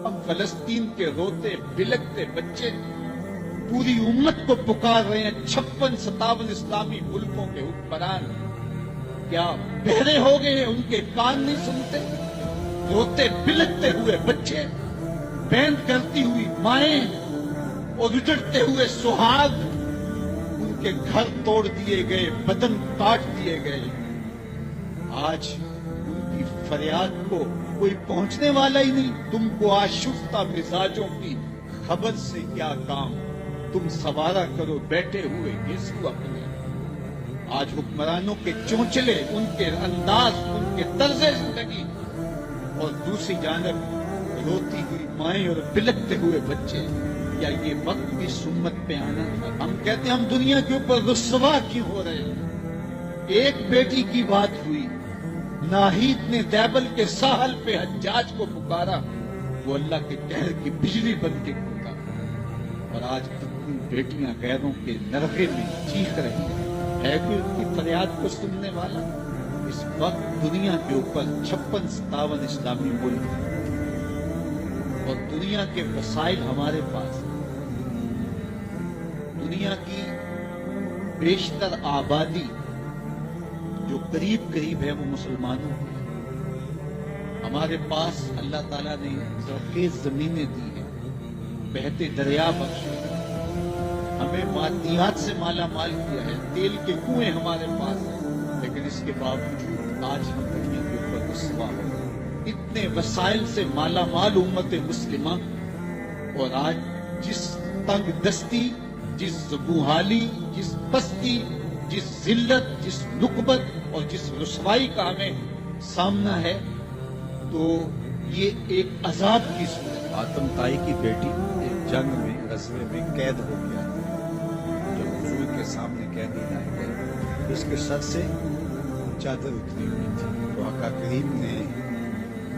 اب فلسطین کے روتے بلکتے بچے پوری امت کو پکار رہے ہیں، 56-57 اسلامی ملکوں کے حکمران کیا بہرے ہو گئے ہیں؟ ان کے کان نہیں سنتے؟ روتے بلکتے ہوئے بچے، بیند کرتی ہوئی مائیں اور اجڑتے ہوئے سہاگ، ان کے گھر توڑ دیے گئے، بدن کاٹ دیے گئے۔ آج ان کی فریاد کو کوئی پہنچنے والا ہی نہیں۔ تم کو آشفتہ مزاجوں کی خبر سے کیا کام، تم سوارا کرو بیٹھے ہوئے یسوع اپنے۔ آج حکمرانوں کے چونچلے، ان کے انداز، ان کے طرز زندگی، اور دوسری جانب روتی ہوئی مائیں اور بلکتے ہوئے بچے۔ یا یہ وقت بھی سمت پہ آنا تھا؟ ہم کہتے ہیں ہم دنیا کے اوپر رسوا کیوں ہو رہے ہیں؟ ایک بیٹی کی بات ہوئی، ناہید نے دیبل کے ساحل پہ حجاج کو پکارا، وہ اللہ کے قہر کی بجلی بن کے ٹوٹا۔ اور آج کتنی بیٹیاں غیروں کے نرغے میں چیخ رہی ہیں، ہے کوئی ان کی فریاد کو سننے والا؟ اس وقت دنیا کے اوپر 56-57 اسلامی ملک ہیں اور دنیا کے وسائل ہمارے پاس ہیں۔ دنیا کی بیشتر آبادی جو قریب قریب ہے وہ مسلمانوں کی ہے۔ ہمارے پاس اللہ تعالیٰ نے زرخیز زمینیں دی ہیں، بہتے دریا بخشے، ہمیں مادیات سے مالا مال کیا ہے، تیل کے کنویں ہمارے پاس ہیں، لیکن اس کے باوجود آج ہم دنیا کے اوپر رسوا ہیں۔ اتنے وسائل سے مالا مال امت مسلمہ، اور آج جس تنگ دستی، جس زبوحالی، جس پستی، جس ذلت، جس نکبت اور جس رسوائی کا ہمیں سامنا ہے، تو یہ ایک عذاب کی صورت۔ آتم تائی کی بیٹی ایک جنگ میں، غزوے میں قید ہو گیا، جب حضور کے سامنے قیدی لائے گئے، اس کے سر سے چادر اتری ہوئی تھی، تو آقا کریم نے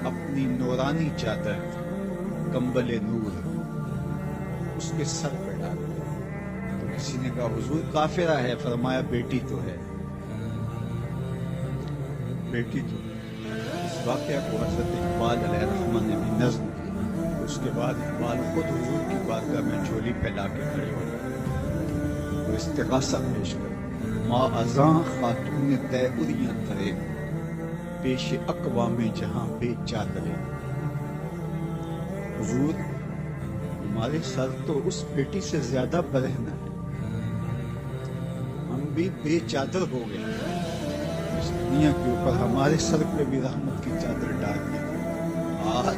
اپنی نورانی چادر، کمبل نور، اس کے سر پہ ڈال دیا۔ تو کسی نے کہا حضور کافرہ ہے، فرمایا بیٹی تو ہے، بیٹی تو ہے۔ اس واقعہ کو حضرت اقبال علیہ الرحمہ نے بھی نظم کیا۔ اس کے بعد اقبال خود حضور کی بارگاہ میں جھولی پھیلا کے کھڑے ہو گئے، وہ استغاثہ پیش کر، ما ازاں خاتون طے اریاں ترے، پیش اقوام جہاں بے چادرے۔ حضور ہمارے سر تو اس بیٹی سے زیادہ برہنہ ہے، ہم بھی بے چادر ہو گئے، اس دنیا کے اوپر ہمارے سر پہ بھی رحمت کی چادر ڈال دی۔ آج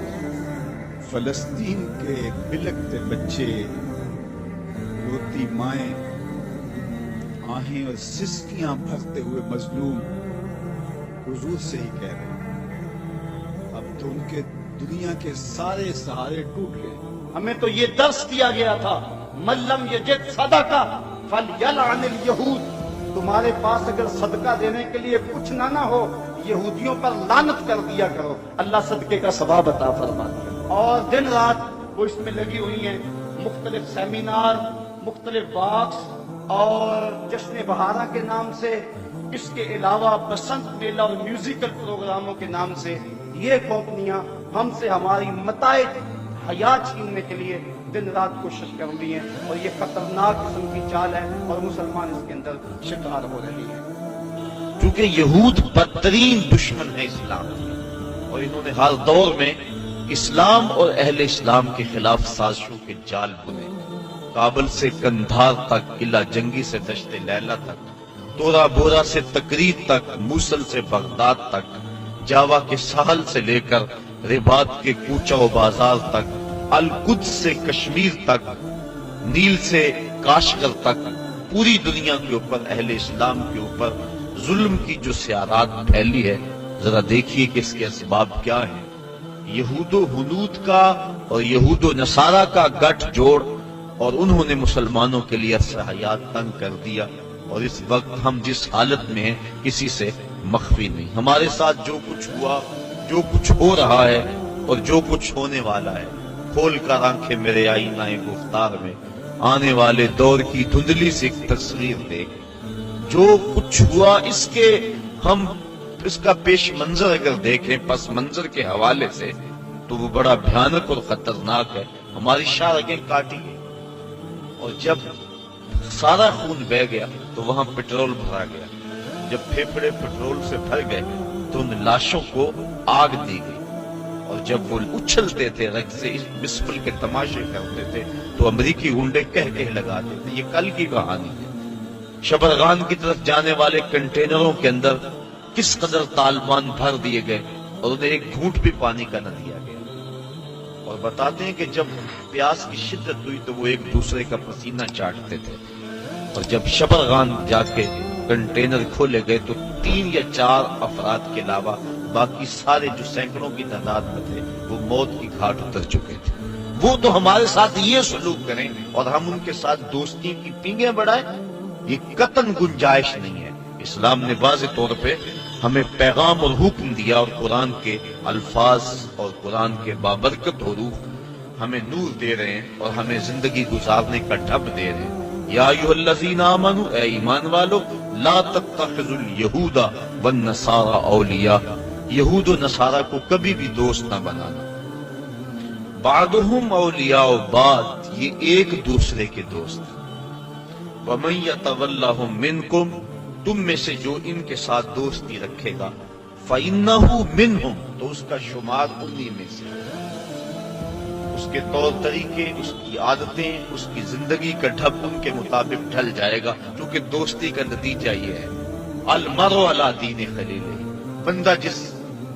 فلسطین کے بلکتے بچے، روتی مائیں، آہیں اور سسکیاں بھرتے ہوئے مظلوم حضور سے ہی کہہ رہے ہیں، اب تو ان کے دنیا کے سارے سہارے ٹوٹ گئے۔ ہمیں تو یہ درس دیا گیا تھا، من لم یجد صدقہ فلیلعن الیہود، تمہارے پاس اگر صدقہ دینے کے لیے کچھ نہ ہو، یہودیوں پر لعنت کر دیا کرو، اللہ صدقے کا ثواب عطا فرماتا ہے۔ اور دن رات وہ اس میں لگی ہوئی ہیں، مختلف سیمینار، مختلف واکس اور جشن بہارا کے نام سے، اس کے علاوہ بسنت میلہ اور میوزیکل پروگراموں کے نام سے یہ کمپنیاں ہم سے ہماری متاع حیات چھیننے کے لیے دن رات کوشش کر رہی ہیں، اور یہ خطرناک قسم کی چال ہے اور مسلمان اس کے اندر شکار ہو رہے ہیں۔ کیونکہ یہود بدترین دشمن ہے اسلام کے، اور انہوں نے ہر دور میں اسلام اور اہل اسلام کے خلاف سازشوں کے جال بنے۔ کابل سے کندھار تک، قلعہ جنگی سے دشت لیلہ تک، تورا بورا سے تکریت تک، موصل سے بغداد تک، جاوا کے ساحل سے لے کر رباط کے کوچہ و بازار تک، القدس سے کشمیر تک، نیل سے کاشغر تک، پوری دنیا کے اوپر اہل اسلام کے اوپر ظلم کی جو سیارات پھیلی ہے، ذرا دیکھیے کہ اس کے اسباب کیا ہیں۔ یہود و ہنود کا اور یہود و نصارہ کا گٹھ جوڑ، اور انہوں نے مسلمانوں کے لیے عرصہ حیات تنگ کر دیا، اور اس وقت ہم جس حالت میں ہیں کسی سے مخفی نہیں۔ ہمارے ساتھ جو کچھ ہوا، جو کچھ ہو رہا ہے اور جو کچھ ہونے والا ہے، کھول کر آنکھیں میرے آئینہ گفتار میں آنے والے دور کی دھندلی سے ایک تصویر دیکھ۔ جو کچھ ہوا اس کا پیش منظر اگر دیکھیں پس منظر کے حوالے سے، تو وہ بڑا بھیانک اور خطرناک ہے، ہماری شارگیں کاٹی گئی، اور جب سارا خون بہ گیا تو وہاں پٹرول بھرا گیا، جب پھیپھڑے پٹرول سے بھر گئے تو ان لاشوں کو آگ دی گئی، اور جب وہ اچھلتے تھے رگ سے بسمل کے تماشے کرتے تھے تو امریکی گنڈے کہہ لگاتے تھے۔ یہ کل کی کہانی ہے۔ شبرغان کی طرف جانے والے کنٹینروں کے اندر کس قدر طالبان بھر دیے گئے اور انہیں ایک گھونٹ بھی پانی کا نہ دیا گیا، اور بتاتے ہیں کہ جب پیاس کی شدت ہوئی تو وہ ایک دوسرے کا پسینہ چاٹتے تھے، اور جب شبرغان جا کے کنٹینر کھولے گئے تو 3 یا 4 افراد کے علاوہ باقی سارے جو سینکڑوں کی تعداد میں تھے وہ موت کی گھاٹ اتر چکے تھے۔ وہ تو ہمارے ساتھ یہ سلوک کریں اور ہم ان کے ساتھ دوستی کی پینگیں بڑھائیں، یہ قطعاً گنجائش نہیں ہے۔ اسلام نے واضح طور پہ ہمیں پیغام اور حکم دیا، اور قرآن کے الفاظ اور قرآن کے بابرکت حروف ہمیں نور دے رہے ہیں اور ہمیں زندگی گزارنے کا ڈھب دے رہے ہیں۔ یا ایھا الذین آمنوا، اے ایمان والو، لا تتخذوا اليہود والنصارى اولیاء، یہود و نصارہ کو کبھی بھی دوست نہ بنانا۔ بعضهم اولیاء بعض، یہ ایک دوسرے کے دوست ہیں۔ ومن یتولہم منکم، تم میں سے جو ان کے ساتھ دوستی رکھے گا، فإنہ منہم، تو اس کا شمار انہی میں سے، اس کے طور طریقے، اس کی عادتیں، اس کی زندگی کا ڈھب ان کے مطابق ڈھل جائے گا، کیونکہ دوستی کا نتیجہ یہ ہے المرء علی دین خلیلہ، بندہ جس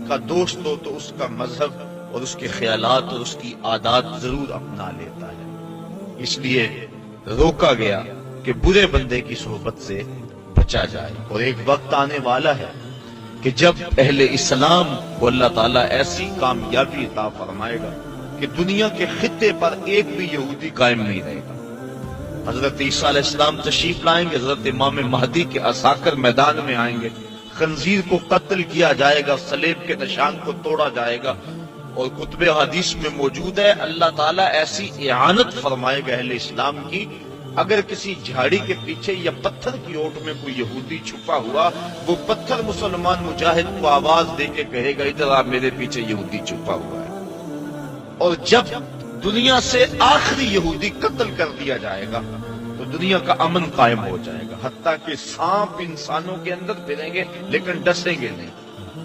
کا دوست ہو تو اس کا مذہب اور اس کے خیالات اور اس کی عادات ضرور اپنا لیتا ہے۔ اس لیے روکا گیا کہ برے بندے کی صحبت سے بچا جائے، اور ایک وقت آنے والا ہے کہ جب اہل اسلام کو اللہ تعالیٰ ایسی کامیابی عطا فرمائے گا کہ دنیا کے خطے پر ایک بھی یہودی قائم نہیں رہے گا۔ حضرت عیسیٰ علیہ السلام تشریف لائیں گے، حضرت امام مہدی کے عساکر میدان میں آئیں گے، خنزیر کو قتل کیا جائے گا، صلیب کے نشان کو توڑا جائے گا، اور کتب حدیث میں موجود ہے اللہ تعالیٰ ایسی اعانت فرمائے گا اہل اسلام کی، اگر کسی جھاڑی کے پیچھے یا پتھر کی اوٹ میں کوئی یہودی چھپا ہوا، وہ پتھر مسلمان مجاہد کو آواز دے کے کہے گا ادھر آپ، میرے پیچھے یہودی چھپا ہوا ہے۔ اور جب دنیا سے آخری یہودی قتل کر دیا جائے گا تو دنیا کا امن قائم ہو جائے گا، حتیٰ کہ سانپ انسانوں کے اندر پھریں گے لیکن ڈسیں گے نہیں،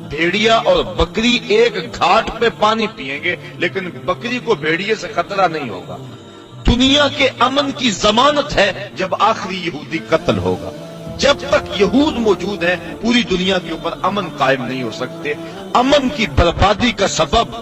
بھیڑیا اور بکری ایک گھاٹ پہ پانی پیئیں گے لیکن بکری کو بھیڑیے سے خطرہ نہیں ہوگا۔ دنیا کے امن کی ضمانت ہے جب آخری یہودی قتل ہوگا۔ جب تک یہود موجود ہیں پوری دنیا کے اوپر امن قائم نہیں ہو سکتے۔ امن کی بربادی کا سبب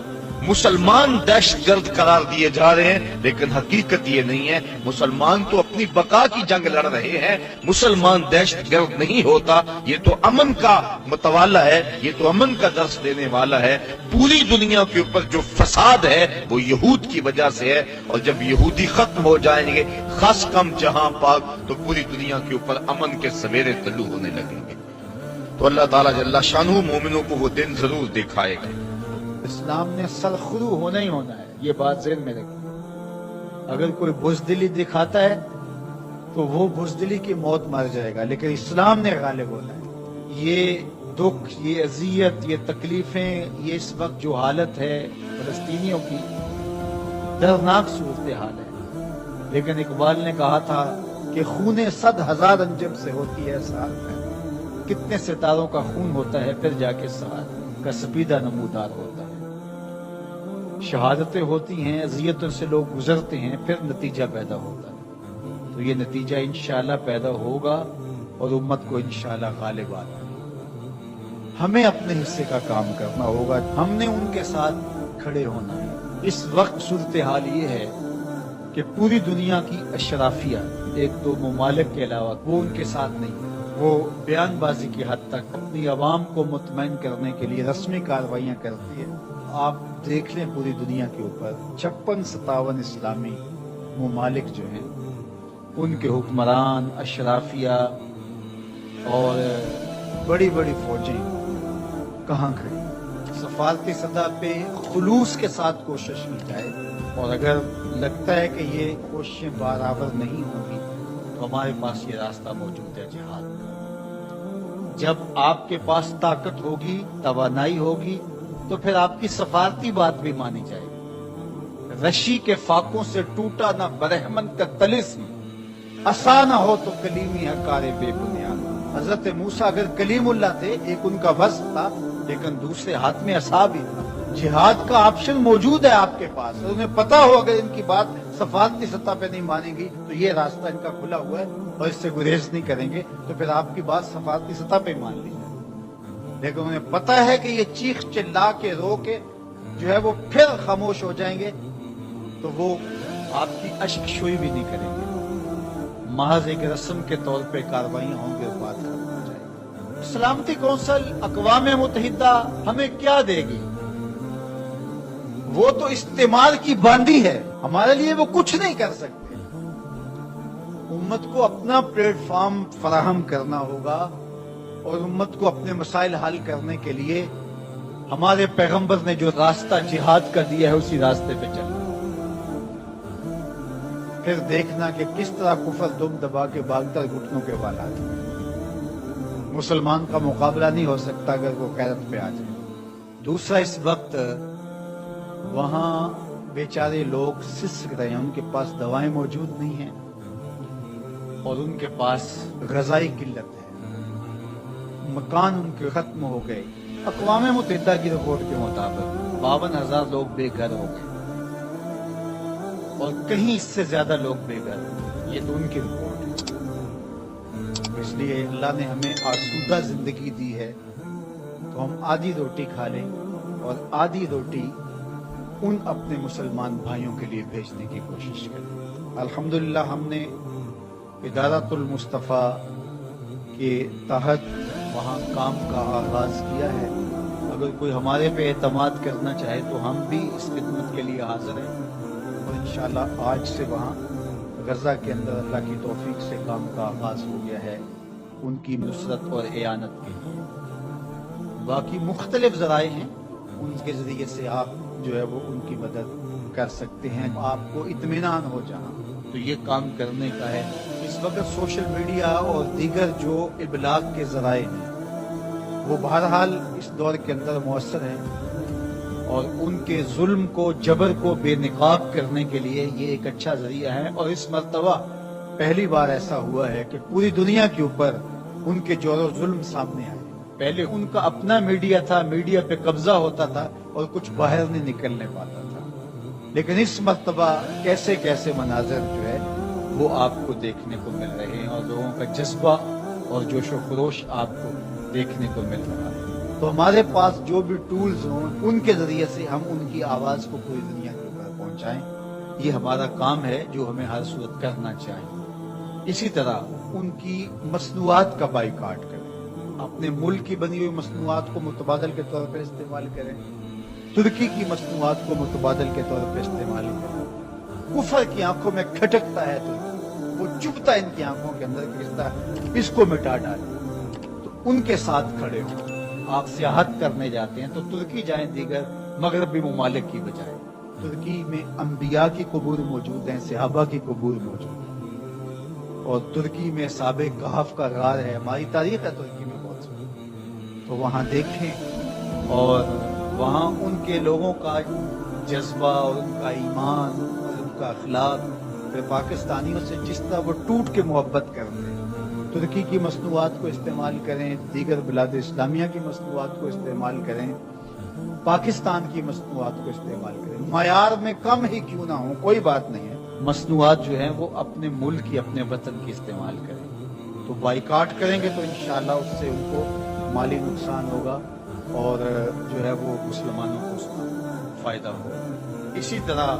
مسلمان دہشت گرد قرار دیے جا رہے ہیں، لیکن حقیقت یہ نہیں ہے۔ مسلمان تو اپنی بقا کی جنگ لڑ رہے ہیں، مسلمان دہشت گرد نہیں ہوتا۔ یہ تو امن کا متوالا ہے، یہ تو امن کا درس دینے والا ہے۔ پوری دنیا کے اوپر جو فساد ہے وہ یہود کی وجہ سے ہے، اور جب یہودی ختم ہو جائیں گے خاص کم جہاں پاک، تو پوری دنیا کے اوپر امن کے سویرے طلوع ہونے لگیں گے۔ تو اللہ تعالیٰ جل شانہ مومنوں کو وہ دن ضرور دکھائے گا۔ اسلام نے سرخرو ہونا ہی ہونا ہے، یہ بات ذہن میں رکھیں۔ اگر کوئی بزدلی دکھاتا ہے تو وہ بزدلی کی موت مر جائے گا، لیکن اسلام نے غالب ہونا ہے۔ یہ دکھ، یہ اذیت، یہ تکلیفیں، یہ اس وقت جو حالت ہے فلسطینیوں کی، دردناک صورتحال ہے، لیکن اقبال نے کہا تھا کہ خون 100,000 انجم سے ہوتی ہے سال میں، کتنے ستاروں کا خون ہوتا ہے پھر جا کے سال کا سپیدہ نمودار ہوتا ہے۔ شہادتیں ہوتی ہیں، اذیتوں سے لوگ گزرتے ہیں، پھر نتیجہ پیدا ہوتا ہے۔ تو یہ نتیجہ انشاءاللہ پیدا ہوگا اور امت کو انشاءاللہ غالب آنا ہے۔ ہمیں اپنے حصے کا کام کرنا ہوگا، ہم نے ان کے ساتھ کھڑے ہونا ہے۔ اس وقت صورتحال یہ ہے کہ پوری دنیا کی اشرافیہ، ایک دو ممالک کے علاوہ، وہ ان کے ساتھ نہیں ہے۔ وہ بیان بازی کی حد تک اپنی عوام کو مطمئن کرنے کے لیے رسمی کارروائیاں کرتی ہے۔ آپ دیکھ لیں پوری دنیا کے اوپر 56-57 اسلامی ممالک جو ہیں، ان کے حکمران، اشرافیہ اور بڑی بڑی فوجیں کہاں کھڑی۔ سفارتی سطح پہ خلوص کے ساتھ کوشش کی جائے، اور اگر لگتا ہے کہ یہ کوششیں برابر نہیں ہوں گی تو ہمارے پاس یہ راستہ موجود ہے جہاد کا۔ جب آپ کے پاس طاقت ہوگی، توانائی ہوگی، تو پھر آپ کی سفارتی بات بھی مانی جائے گی۔ رشی کے فاقوں سے ٹوٹا نہ برہمن کا طلسم، عصا نہ ہو تو کلیمی حکار بے بنیاد۔ حضرت موسیٰ اگر کلیم اللہ تھے، ایک ان کا وصف تھا، لیکن دوسرے ہاتھ میں عصا بھی تھا۔ جہاد کا آپشن موجود ہے آپ کے پاس، انہیں پتا ہو اگر ان کی بات سفارتی سطح پہ نہیں مانیں گی تو یہ راستہ ان کا کھلا ہوا ہے اور اس سے گریز نہیں کریں گے، تو پھر آپ کی بات سفارتی سطح پہ مان لی جائے۔ لیکن انہیں پتا ہے کہ یہ چیخ چلا کے رو کے جو ہے وہ پھر خاموش ہو جائیں گے، تو وہ آپ کی اشک شوئی بھی نہیں کریں گے، محض ایک رسم کے طور پہ کاروائیاں ہوں گے اور بات ختم ہو جائے گی۔ سلامتی کونسل اقوام متحدہ ہمیں کیا دے گی؟ وہ تو استعمار کی باندھی ہے، ہمارے لیے وہ کچھ نہیں کر سکتے۔ امت کو اپنا پلیٹ فارم فراہم کرنا ہوگا اور امت کو اپنے مسائل حل کرنے کے لیے ہمارے پیغمبر نے جو راستہ جہاد کا دیا ہے اسی راستے پہ چلنا، پھر دیکھنا کہ کس طرح کفر دم دبا کے بھاگتا گھٹنوں کے بال آتے ہیں۔ مسلمان کا مقابلہ نہیں ہو سکتا اگر وہ غیرت پہ آ جائے۔ دوسرا، اس وقت وہاں بیچارے لوگ سسک رہے ہیں، ان کے پاس دوائیں موجود نہیں ہیں اور ان کے پاس غذائی قلت ہے، مکان ان کے ختم ہو گئے۔ اقوام متحدہ کی رپورٹ کے مطابق 52,000 لوگ بے گھر ہو گئے اور کہیں اس سے زیادہ لوگ بے گھر ہو گئے، یہ تو ان کی رپورٹ ہے۔ اس لیے اللہ نے ہمیں آسودہ زندگی دی ہے تو ہم آدھی روٹی کھا لیں اور آدھی روٹی ان اپنے مسلمان بھائیوں کے لیے بھیجنے کی کوشش کریں۔ الحمدللہ ہم نے ادارۃ المصطفیٰ کے تحت وہاں کام کا آغاز کیا ہے۔ اگر کوئی ہمارے پہ اعتماد کرنا چاہے تو ہم بھی اس خدمت کے لیے حاضر ہیں اور انشاءاللہ آج سے وہاں غزہ کے اندر اللہ کی توفیق سے کام کا آغاز ہو گیا ہے ان کی نصرت اور اعانت کے لیے۔ باقی مختلف ذرائع ہیں، ان کے ذریعے سے آپ جو ہے وہ ان کی مدد کر سکتے ہیں۔ آپ کو اطمینان ہو جہاں تو یہ کام کرنے کا ہے۔ اس وقت سوشل میڈیا اور دیگر جو ابلاغ کے ذرائع ہیں وہ بہرحال اس دور کے اندر مؤثر ہیں اور ان کے ظلم کو، جبر کو بے نقاب کرنے کے لیے یہ ایک اچھا ذریعہ ہے۔ اور اس مرتبہ پہلی بار ایسا ہوا ہے کہ پوری دنیا کے اوپر ان کے جور و ظلم سامنے آئے۔ پہلے ان کا اپنا میڈیا تھا، میڈیا پہ قبضہ ہوتا تھا اور کچھ باہر نہیں نکلنے پاتا تھا، لیکن اس مرتبہ کیسے کیسے مناظر جو ہے وہ آپ کو دیکھنے کو مل رہے ہیں اور لوگوں کا جذبہ اور جوش و خروش آپ کو دیکھنے کو مل رہا ہے۔ تو ہمارے پاس جو بھی ٹولز ہوں ان کے ذریعے سے ہم ان کی آواز کو پوری دنیا کے اوپر پہنچائیں، یہ ہمارا کام ہے جو ہمیں ہر صورت کرنا چاہیے۔ اسی طرح ان کی مصنوعات کا بائیکاٹ کریں، اپنے ملک کی بنی ہوئی مصنوعات کو متبادل کے طور پر استعمال کریں، ترکی کی مصنوعات کو متبادل کے طور پر استعمال کریں۔ کفر کی آنکھوں میں کھٹکتا ہے تو وہ چبھتا ہے ان کی آنکھوں کے اندر گرتا ہے، اس کو مٹا ڈالیں، تو ان کے ساتھ کھڑے ہوں۔ آپ سیاحت کرنے جاتے ہیں تو ترکی جائیں دیگر مغربی ممالک کی بجائے۔ ترکی میں انبیاء کی قبور موجود ہیں، صحابہ کی قبور موجود ہیں، اور ترکی میں سابق کہف کا غار ہے، ہماری تاریخ ہے ترکی میں بہت سی، تو وہاں دیکھیں اور وہاں ان کے لوگوں کا جذبہ اور ان کا ایمان اور ان کا اخلاق، پھر پاکستانیوں سے جس طرح وہ ٹوٹ کے محبت کرتے ہیں۔ ترکی کی مصنوعات کو استعمال کریں، دیگر بلاد اسلامیہ کی مصنوعات کو استعمال کریں، پاکستان کی مصنوعات کو استعمال کریں، معیار میں کم ہی کیوں نہ ہوں کوئی بات نہیں ہے، مصنوعات جو ہیں وہ اپنے ملک کی، اپنے وطن کی استعمال کریں۔ تو بائیکاٹ کریں گے تو انشاءاللہ اس سے ان کو مالی نقصان ہوگا اور جو ہے وہ مسلمانوں کو اس کا فائدہ ہوگا۔ اسی طرح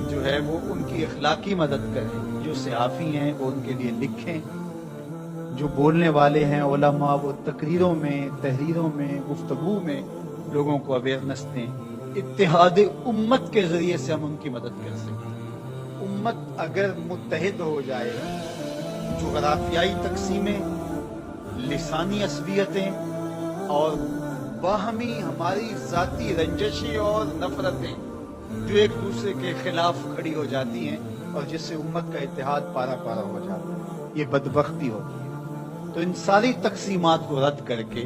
جو ہے وہ ان کی اخلاقی مدد کریں، جو صحافی ہیں وہ ان کے لیے لکھیں، جو بولنے والے ہیں علماء وہ تقریروں میں، تحریروں میں، گفتگو میں لوگوں کو اویئرنس دیں۔ اتحاد امت کے ذریعے سے ہم ان کی مدد کر سکتے ہیں۔ امت اگر متحد ہو جائے، جغرافیائی تقسیمیں، لسانی عصبیتیں اور باہمی ہماری ذاتی رنجشیں اور نفرتیں جو ایک دوسرے کے خلاف کھڑی ہو جاتی ہیں اور جس سے امت کا اتحاد پارا پارا ہو جاتا ہے، یہ بدبختی ہوتی ہے۔ تو ان ساری تقسیمات کو رد کر کے